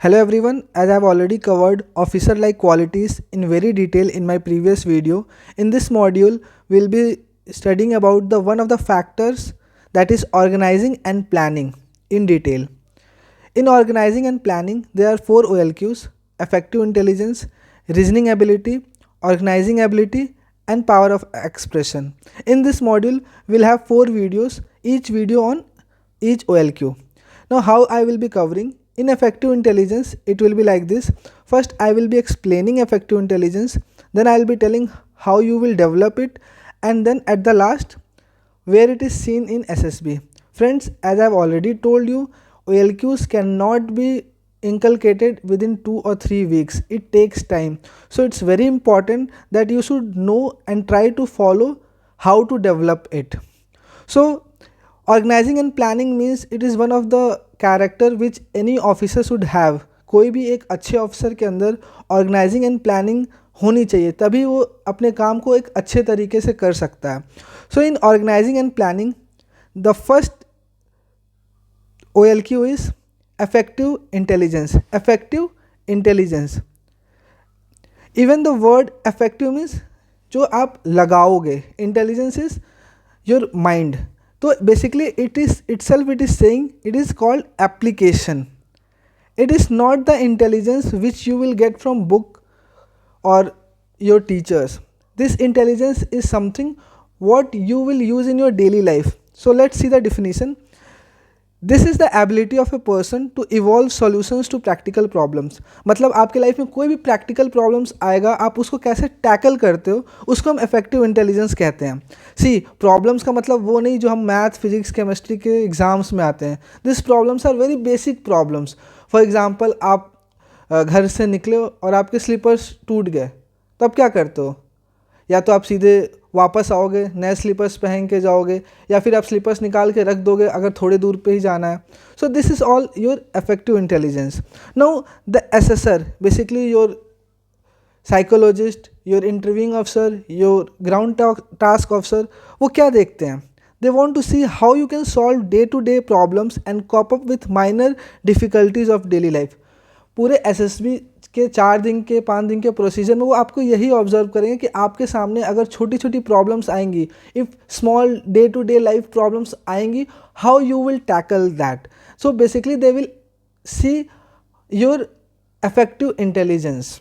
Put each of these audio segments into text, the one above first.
Hello everyone, as I have already covered officer-like qualities in very detail in my previous video, in this module we'll be studying about the one of the factors, that is organizing and planning in detail. In organizing and planning, there are four OLQs: effective intelligence, reasoning ability, organizing ability, and power of expression. In this module, we'll have four videos, each video on each OLQ. Now, how I will be covering? In effective intelligence, it will be like this. First, I will be explaining effective intelligence, then I will be telling how you will develop it, and then at the last, where it is seen in SSB. Friends, as I have already told you, OLQs cannot be inculcated within 2 or 3 weeks. It takes time. So it's very important that you should know and try to follow how to develop it. So organizing and planning means it is one of the character which any officer should have. कोई भी एक अच्छे officer के अंदर organising and planning होनी चाहिए, तभी वो अपने काम को एक अच्छे तरीके से कर सकता है. So in organising and planning the first OLQ is effective intelligence. Effective intelligence, even the word effective means जो आप लगाओगे, intelligence is your mind. तो basically it is itself, it is saying it is called application. It is not the intelligence which you will get from book or your teachers. This intelligence is something what you will use in your daily life. So let's see the definition. This is the ability of a person to evolve solutions to practical problems. मतलब आपके life में कोई भी practical problems आएगा, आप उसको कैसे tackle करते हो, उसको हम इफेक्टिव इंटेलिजेंस कहते हैं. सी प्रॉब्लम्स का मतलब वो नहीं जो हम मैथ, फिजिक्स, केमिस्ट्री के एग्जाम्स में आते हैं. This problems are very basic problems. For example, आप घर से निकले और आपके स्लीपर्स टूट गए, तो आप क्या करते हो? या तो आप सीधे वापस आओगे, नए स्लीपर्स पहन के जाओगे, या फिर आप स्लीपर्स निकाल के रख दोगे अगर थोड़े दूर पे ही जाना है. So this is all your effective intelligence. Now the assessor, basically your psychologist, your interviewing officer, your ground task officer, वो क्या देखते हैं? They want to see how you can solve day to day problems and cope up with minor difficulties of daily life. पूरे SSB के 4 दिन के 5 दिन के प्रोसीजर में वो आपको यही ऑब्जर्व करेंगे कि आपके सामने अगर छोटी छोटी प्रॉब्लम्स आएंगी, if small day to day life problems आएंगी, how you will tackle that. So basically they will see your effective intelligence.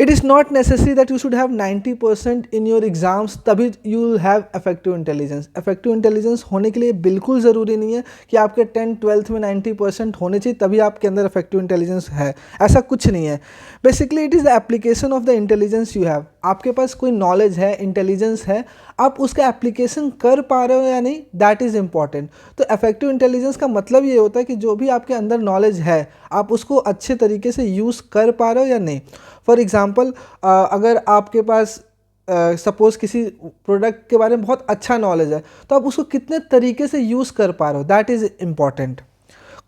It is not necessary that you should have 90% in your exams तभी you will have effective intelligence. Effective intelligence होने के लिए बिल्कुल ज़रूरी नहीं है कि आपके 10th-12th में 90% होने चाहिए तभी आपके अंदर effective intelligence है. ऐसा कुछ नहीं है. Basically it is the application of the intelligence you have. आपके पास कोई knowledge है, intelligence है, आप उसका एप्लीकेशन कर पा रहे हो या नहीं, दैट इज़ इम्पॉर्टेंट. तो इफेक्टिव इंटेलिजेंस का मतलब ये होता है कि जो भी आपके अंदर नॉलेज है, आप उसको अच्छे तरीके से यूज़ कर पा रहे हो या नहीं. फॉर एग्ज़ाम्पल, अगर आपके पास सपोज़ किसी प्रोडक्ट के बारे में बहुत अच्छा नॉलेज है, तो आप उसको कितने तरीके से यूज़ कर पा रहे हो, that is important.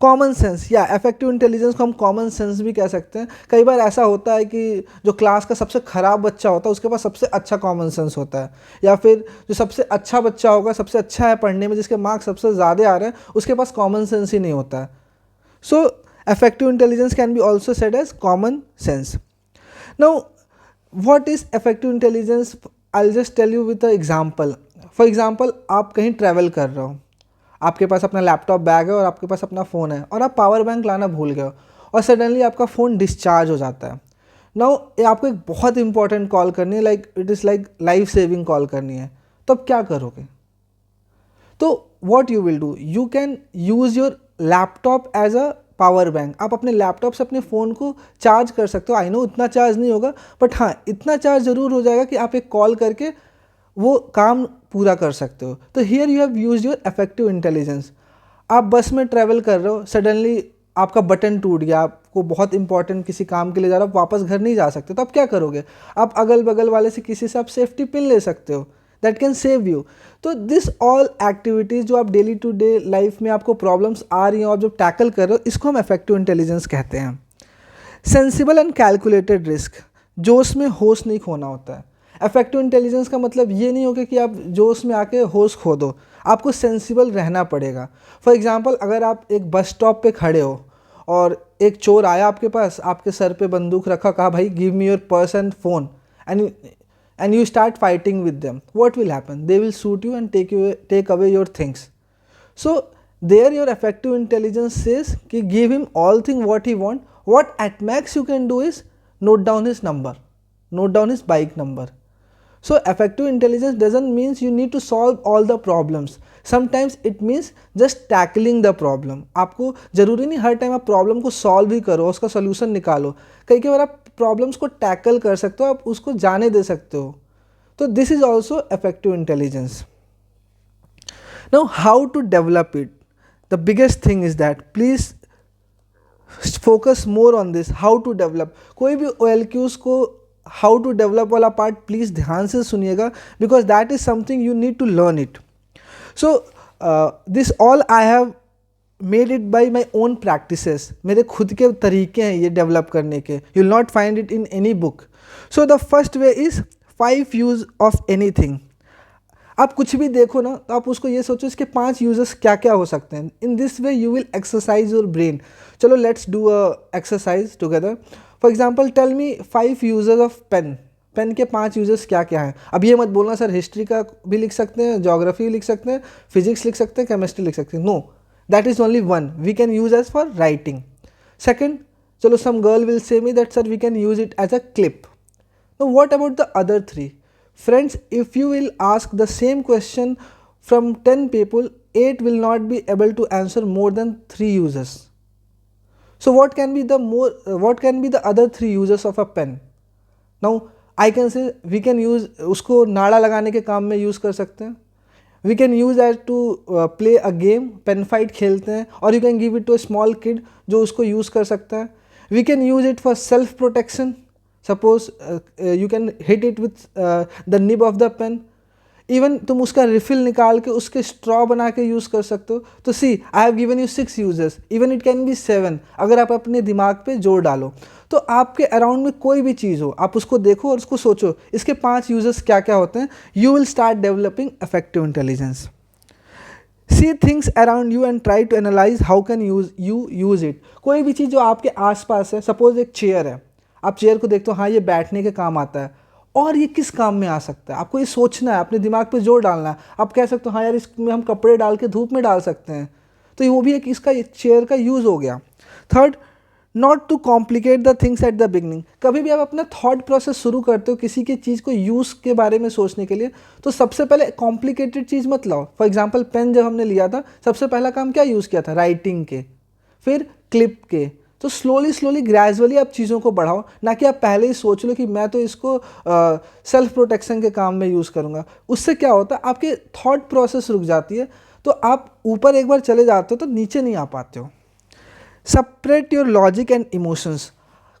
Common sense, या इफेक्टिव इंटेलिजेंस को हम कॉमन सेंस भी कह सकते हैं. कई बार ऐसा होता है कि जो क्लास का सबसे ख़राब बच्चा होता है उसके पास सबसे अच्छा कॉमन सेंस होता है, या फिर जो सबसे अच्छा बच्चा होगा, सबसे अच्छा है पढ़ने में, जिसके मार्क्स सबसे ज़्यादा आ रहे हैं, उसके पास कॉमन सेंस ही नहीं होता है. So effective intelligence can be also said as common sense. Now what is effective intelligence? I will just tell you with a example. For example, आप कहीं ट्रैवल कर रहे हो, आपके पास अपना लैपटॉप बैग है और आपके पास अपना फ़ोन है, और आप पावर बैंक लाना भूल गए हो और सडनली आपका फ़ोन डिस्चार्ज हो जाता है. नाउ आपको एक बहुत इंपॉर्टेंट कॉल करनी है, like it is like life saving call करनी है, तो अब क्या करोगे? तो what you will do, you can use your laptop as a power bank. आप अपने लैपटॉप से अपने फ़ोन को चार्ज कर सकते हो. आई नो इतना चार्ज नहीं होगा, बट हाँ इतना चार्ज ज़रूर हो जाएगा कि आप एक कॉल करके वो काम पूरा कर सकते हो. तो here you have use your effective intelligence. आप बस में ट्रैवल कर रहे हो, सडनली आपका बटन टूट गया, आपको बहुत इंपॉर्टेंट किसी काम के लिए जा रहे हो, आप वापस घर नहीं जा सकते, तो आप क्या करोगे? आप अगल बगल वाले से किसी से आप सेफ्टी पिन ले सकते हो, दैट कैन सेव यू. तो दिस ऑल एक्टिविटीज़ जो आप डेली टू डे लाइफ में आपको प्रॉब्लम्स आ रही हैं और जो टैकल कर रहे हो, इसको हम इफेक्टिव इंटेलिजेंस कहते हैं. सेंसिबल एंड कैलकुलेटेड रिस्क, जोश में होश नहीं खोना होता है. इफेक्टिव इंटेलिजेंस का मतलब ये नहीं होगा कि आप जोश में आके होश खो दो, आपको सेंसिबल रहना पड़ेगा. फॉर एग्जांपल, अगर आप एक बस स्टॉप पे खड़े हो और एक चोर आया आपके पास, आपके सर पे बंदूक रखा, कहा भाई give me your purse and phone, and you start fighting with them, what will happen? They will shoot you and take away your things. So there your effective intelligence says ki give him all thing what he want. What at max you can do is note down his number, note down his bike number. So effective intelligence doesn't means you need to solve all the problems. Sometimes it means just tackling the problem. आपको जरूरी नहीं हर time आप problem को solve ही करो, उसका solution निकालो. कई बार आप प्रॉब्लम्स को टैकल कर सकते हो, आप उसको जाने दे सकते हो. तो this is also effective intelligence. Now how to develop it? The biggest thing is that please focus more on this, how to develop. कोई भी OLQs को हाउ टू डेवलप वाला पार्ट प्लीज ध्यान से सुनिएगा, because that is something you need to learn it. So this all I have made it by my own practices. मेरे खुद के तरीके हैं ये डेवलप करने के. You will not find it in any book. So the first way is 5 use of any thing. आप कुछ भी देखो ना तो आप उसको ये सोचो इसके 5 यूजेस क्या क्या हो सकते हैं. In this way you will exercise your brain. चलो let's do a exercise together. For example tell me 5 uses of pen. Pen के 5 यूजेस क्या क्या हैं. अब ये मत बोलना सर हिस्ट्री का भी लिख सकते हैं, जोग्राफी लिख सकते हैं, फिजिक्स लिख सकते हैं, केमिस्ट्री लिख सकते हैं. No, that is only one we can use as for writing. Second, chalo some girl will say me that sir we can use it as a clip. Now what about the other 3? Friends, if you will ask the same question from 10 people, 8 will not be able to answer more than 3 uses. So what can be the other 3 uses of a pen? Now I can say we can use उसको नाड़ा लगाने के काम में use कर सकते हैं. We can use that to play a game, pen fight खेलते हैं, और you can give it to a small kid जो उसको use कर सकता है. We can use it for self protection. Suppose you can hit it with the nib of the pen. Even तुम उसका रिफिल निकाल के उसके स्ट्रॉ बना के यूज़ कर सकते हो. तो see I have given you 6 uses, even it can be 7 अगर आप अपने दिमाग पे जोर डालो. तो आपके अराउंड में कोई भी चीज़ हो आप उसको देखो और उसको सोचो इसके 5 यूजेस क्या क्या होते हैं. You will start developing effective intelligence. See things around you and try to analyse how can you use it. कोई भी चीज़ जो आपके आसपास है, सपोज एक चेयर है, आप चेयर को देखते हो हाँ ये बैठने के काम आता है, और ये किस काम में आ सकता है. आपको ये सोचना है, अपने दिमाग पे जोर डालना है. आप कह सकते हो हाँ यार इसमें हम कपड़े डाल के धूप में डाल सकते हैं, तो ये वो भी एक इसका चेयर का यूज़ हो गया. Third, not to complicate the things at the beginning. कभी भी आप अपना थॉट प्रोसेस शुरू करते हो किसी की चीज़ को यूज़ के बारे में सोचने के लिए, तो सबसे पहले कॉम्प्लिकेटेड चीज़ मत लाओ. फॉर एग्जाम्पल पेन जब हमने लिया था, सबसे पहला काम क्या यूज़ किया था? राइटिंग के, फिर क्लिप के. तो स्लोली ग्रेजुअली आप चीज़ों को बढ़ाओ, ना कि आप पहले ही सोच लो कि मैं तो इसको सेल्फ प्रोटेक्शन के काम में यूज़ करूँगा. उससे क्या होता है आपके थॉट प्रोसेस रुक जाती है, तो आप ऊपर एक बार चले जाते हो तो नीचे नहीं आ पाते हो. Separate your logic and emotions.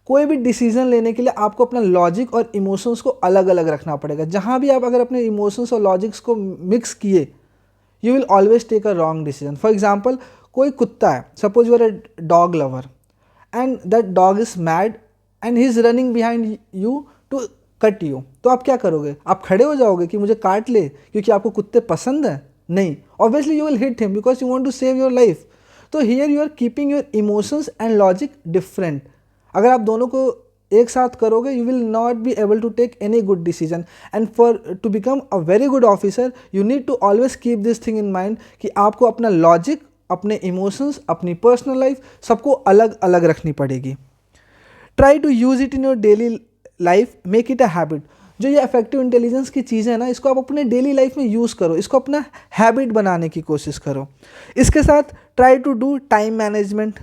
कोई भी डिसीजन लेने के लिए आपको अपना लॉजिक और इमोशंस को अलग अलग रखना पड़ेगा. जहाँ भी आप अगर अपने इमोशंस और लॉजिक्स को मिक्स किए, you will always take a wrong decision. For example कोई कुत्ता है, suppose you are a dog lover and that dog is mad and he is running behind you to cut you. तो आप क्या करोगे? आप खड़े हो जाओगे कि मुझे काट ले क्योंकि आपको कुत्ते पसंद हैं? नहीं, obviously you will hit him because you want to save your life. तो here you are keeping your emotions and logic different. अगर आप दोनों को एक साथ करोगे, you will not be able to take any good decision. And for to become a very good officer, you need to always keep this thing in mind कि आपको अपना logic, अपने इमोशंस, अपनी पर्सनल लाइफ सबको अलग अलग रखनी पड़ेगी. Try to use it in your daily life, make it a habit. जो ये इफेक्टिव इंटेलिजेंस की चीज़ें हैं ना, इसको आप अपने डेली लाइफ में यूज़ करो, इसको अपना हैबिट बनाने की कोशिश करो. इसके साथ try to do time management,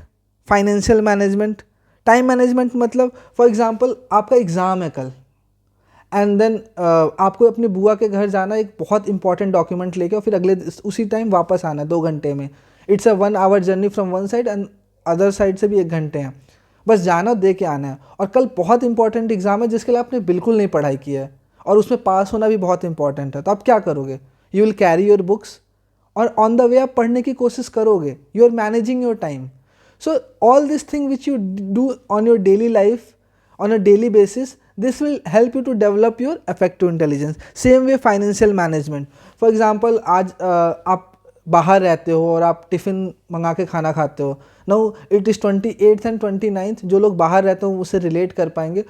financial management. Time management मतलब फॉर एग्जांपल आपका एग्ज़ाम है कल, एंड देन आपको अपने बुआ के घर जाना, एक बहुत इंपॉर्टेंट डॉक्यूमेंट लेके, और फिर अगले उसी टाइम वापस आना है 2 घंटे में. It's a 1 hour journey from one side and other side से भी 1 घंटे हैं. बस जाना, दे के आना है. और कल बहुत इंपॉर्टेंट एग्जाम है जिसके लिए आपने बिल्कुल नहीं पढ़ाई की है, और उसमें पास होना भी बहुत इंपॉर्टेंट है. तो आप क्या करोगे? You will carry your books, और ऑन द वे आप पढ़ने की कोशिश करोगे. You are managing your time. So all this thing which you do on your daily life on a daily basis, this will help you to develop your effective intelligence. Same way financial management. For example, आज आप बाहर रहते हो और आप tiffin मंगा के खाना खाते हो, now it is 28th and 29th, जो लोग बाहर रहते हैं उससे रिलेट कर पाएंगे।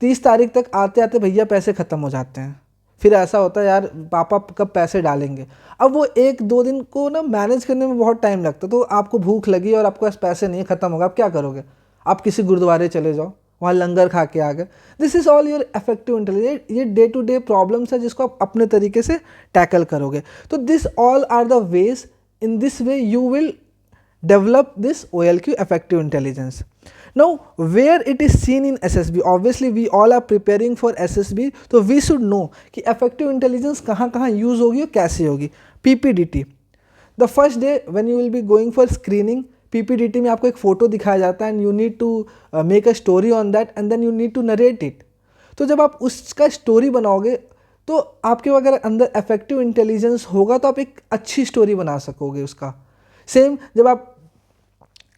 30 तारीख तक आते आते भैया पैसे ख़त्म हो जाते हैं। फिर ऐसा होता है यार पापा कब पैसे डालेंगे। अब वो 1-2 दिन को ना मैनेज करने में बहुत टाइम लगता है, तो आपको भूख लगी और आपके पास पैसे नहीं, ख़त्म होगा, आप क्या करोगे? आप किसी गुरुद्वारे चले जाओ, वहाँ लंगर खा के आ गए। This is all your effective intelligence. ये डे टू डे प्रॉब्लम्स है जिसको आप अपने तरीके से टैकल करोगे। तो this all are the ways, in this way you will develop this OLQ effective intelligence. Now where it is seen in SSB, obviously we all are preparing for SSB, तो we should know कि effective intelligence कहाँ कहाँ use होगी और कैसे होगी। PPDT, the first day when you will be going for screening, PPDT में आपको एक फ़ोटो दिखाया जाता है and you need to make a story on that and then you need to narrate it। तो जब आप उसका स्टोरी बनाओगे तो आपके अगर अंदर इफेक्टिव इंटेलिजेंस होगा तो आप एक अच्छी स्टोरी बना सकोगे उसका। सेम जब आप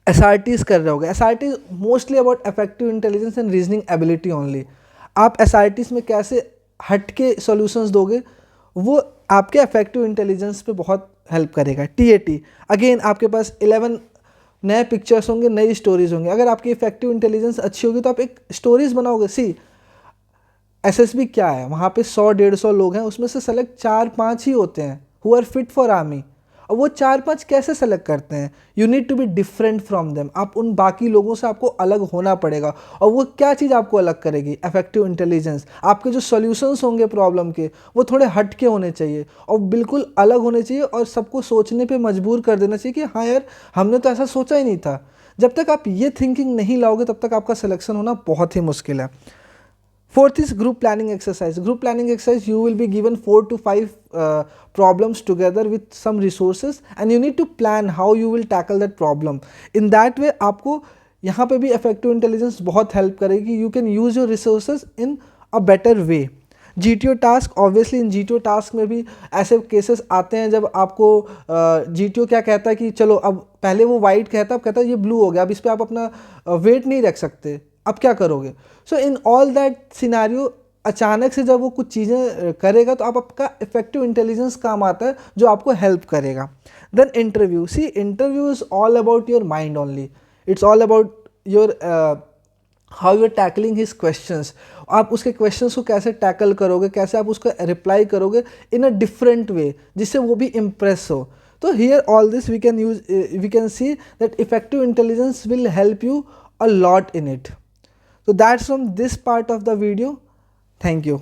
SRTs कर रहे होगे, SRT mostly about effective intelligence and reasoning ability only. आप SRTs में कैसे हट के सॉल्यूशंस दोगे वो आपके इफेक्टिव इंटेलिजेंस पे बहुत हेल्प करेगा। TAT अगेन आपके पास 11 नए पिक्चर्स होंगे, नई स्टोरीज होंगी। अगर आपकी इफेक्टिव इंटेलिजेंस अच्छी होगी तो आप एक स्टोरीज बनाओगे। सी SSB क्या है, वहाँ पे 100-150 लोग हैं, उसमें से सेलेक्ट 4-5 ही होते हैं who are fit for army. और वो 4-5 कैसे सेलेक्ट करते हैं? You need to be different from them. आप उन बाकी लोगों से आपको अलग होना पड़ेगा। और वो क्या चीज़ आपको अलग करेगी? Effective intelligence. आपके जो सॉल्यूशंस होंगे प्रॉब्लम के वो थोड़े हट के होने चाहिए और बिल्कुल अलग होने चाहिए और सबको सोचने पे मजबूर कर देना चाहिए कि हाँ यार हमने तो ऐसा सोचा ही नहीं था। जब तक आप ये थिंकिंग नहीं लाओगे तब तक आपका सिलेक्शन होना बहुत ही मुश्किल है। Fourth is group planning exercise. Group planning exercise, you will be given 4 to 5 problems together with some resources and you need to plan how you will tackle that problem. In that way आपको यहाँ पे भी effective intelligence बहुत help करेगी। You can use your resources in a better way. GTO task, obviously in GTO task में भी ऐसे cases आते हैं जब आपको GTO क्या कहता है कि चलो अब पहले वो वाइट कहता है, अब कहता है ये ब्लू हो गया, अब इस पर आप अपना वेट नहीं रख सकते, अब क्या करोगे? सो इन ऑल दैट सिनारियो अचानक से जब वो कुछ चीज़ें करेगा तो आपका इफेक्टिव इंटेलिजेंस काम आता है जो आपको हेल्प करेगा। Then interview, see interview is all about your mind only. It's all about your how you are tackling his questions. आप उसके क्वेश्चंस को कैसे टैकल करोगे, कैसे आप उसको रिप्लाई करोगे इन अ डिफरेंट वे जिससे वो भी इम्प्रेस हो। तो here all this we can see that effective intelligence will help you a lot in it. So that's from this part of the video. Thank you.